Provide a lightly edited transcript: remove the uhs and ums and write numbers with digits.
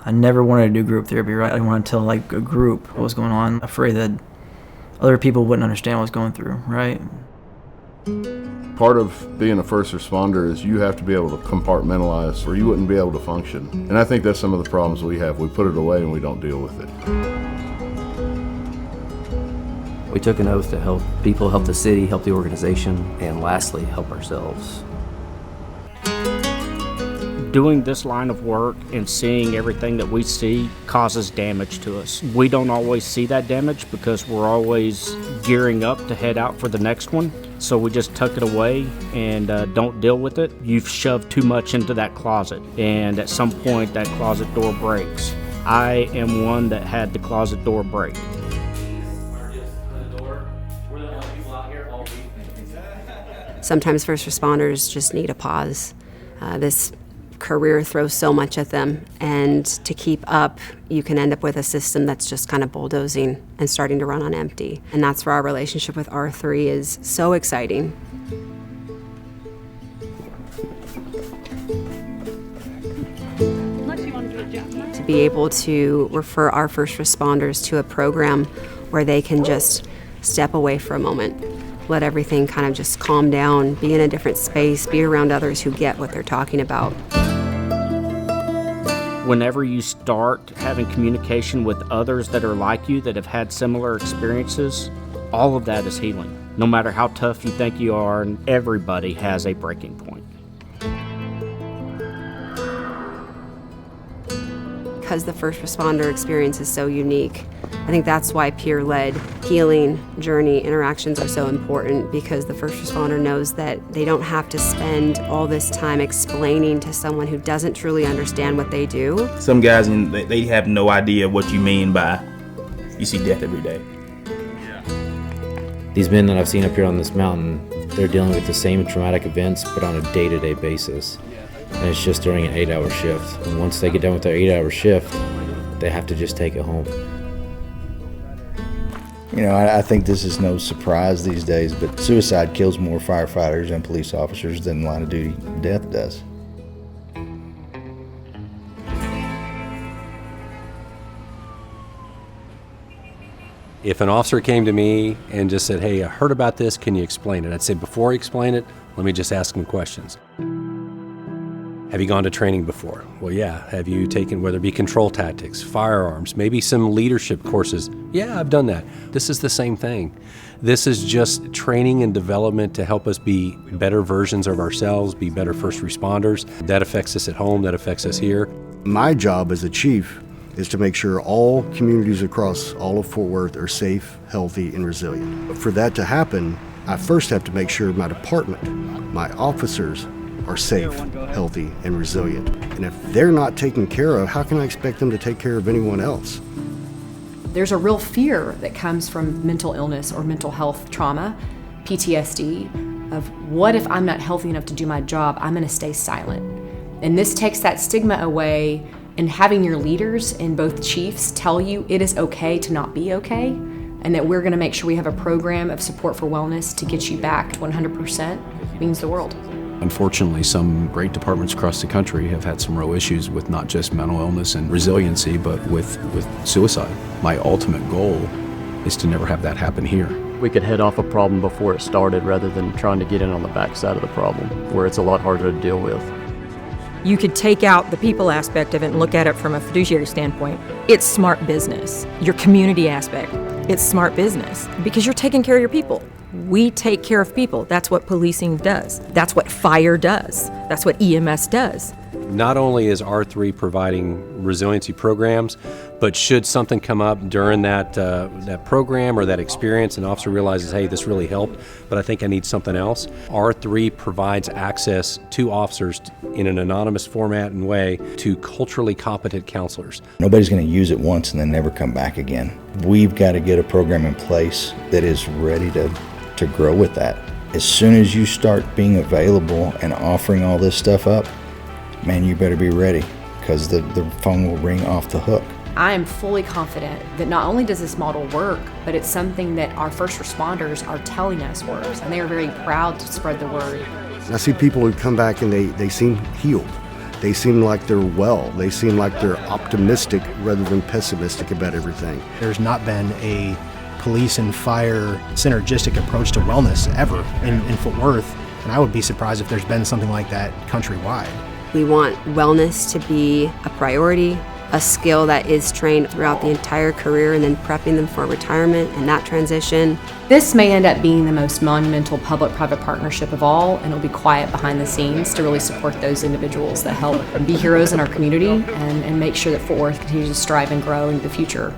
I never wanted to do group therapy, right? I didn't want to tell like a group what was going on, afraid that other people wouldn't understand what I was going through, right? Part of being a first responder is you have to be able to compartmentalize or you wouldn't be able to function. And I think that's some of the problems we have. We put it away and we don't deal with it. We took an oath to help people, help the city, help the organization, and lastly, help ourselves. Doing this line of work and seeing everything that we see causes damage to us. We don't always see that damage because we're always gearing up to head out for the next one. So we just tuck it away and don't deal with it. You've shoved too much into that closet, and at some point that closet door breaks. I am one that had the closet door break. Sometimes first responders just need a pause. This career throws so much at them, and to keep up, you can end up with a system that's just kind of bulldozing and starting to run on empty. And that's where our relationship with R3 is so exciting. To be able to refer our first responders to a program where they can just step away for a moment, let everything kind of just calm down, be in a different space, be around others who get what they're talking about. Whenever you start having communication with others that are like you, that have had similar experiences, all of that is healing. No matter how tough you think you are, and everybody has a breaking point. Because the first responder experience is so unique, I think that's why peer-led healing journey interactions are so important, because the first responder knows that they don't have to spend all this time explaining to someone who doesn't truly understand what they do. Some guys, they have no idea what you mean by you see death every day. These men that I've seen up here on this mountain, they're dealing with the same traumatic events, but on a day-to-day basis. And it's just during an 8-hour shift. And once they get done with their 8-hour shift, they have to just take it home. You know, I think this is no surprise these days, but suicide kills more firefighters and police officers than line of duty death does. If an officer came to me and just said, hey, I heard about this, can you explain it? I'd say, before I explain it, let me just ask him questions. Have you gone to training before? Well, yeah. Have you taken, whether it be control tactics, firearms, maybe some leadership courses? Yeah, I've done that. This is the same thing. This is just training and development to help us be better versions of ourselves, be better first responders. That affects us at home, that affects us here. My job as a chief is to make sure all communities across all of Fort Worth are safe, healthy, and resilient. But for that to happen, I first have to make sure my department, my officers, are safe, healthy, and resilient. And if they're not taken care of, how can I expect them to take care of anyone else? There's a real fear that comes from mental illness or mental health trauma, PTSD, of what if I'm not healthy enough to do my job, I'm gonna stay silent. And this takes that stigma away, and having your leaders and both chiefs tell you it is okay to not be okay, and that we're gonna make sure we have a program of support for wellness to get you back to 100% means the world. Unfortunately, some great departments across the country have had some real issues with not just mental illness and resiliency, but with suicide. My ultimate goal is to never have that happen here. We could head off a problem before it started rather than trying to get in on the backside of the problem, where it's a lot harder to deal with. You could take out the people aspect of it and look at it from a fiduciary standpoint. It's smart business. Your community aspect, it's smart business because you're taking care of your people. We take care of people. That's what policing does. That's what fire does. That's what EMS does. Not only is R3 providing resiliency programs, but should something come up during that program or that experience, an officer realizes, hey, this really helped, but I think I need something else, R3 provides access to officers in an anonymous format and way to culturally competent counselors. Nobody's going to use it once and then never come back again. We've got to get a program in place that is ready to grow with that. As soon as you start being available and offering all this stuff up, man, you better be ready, because the phone will ring off the hook. I am fully confident that not only does this model work, but it's something that our first responders are telling us works, and they are very proud to spread the word. I see people who come back and they seem healed. They seem like they're well. They seem like they're optimistic rather than pessimistic about everything. There's not been a police and fire synergistic approach to wellness ever in Fort Worth, and I would be surprised if there's been something like that countrywide. We want wellness to be a priority, a skill that is trained throughout the entire career and then prepping them for retirement and that transition. This may end up being the most monumental public-private partnership of all, and it'll be quiet behind the scenes to really support those individuals that help be heroes in our community and make sure that Fort Worth continues to strive and grow into the future.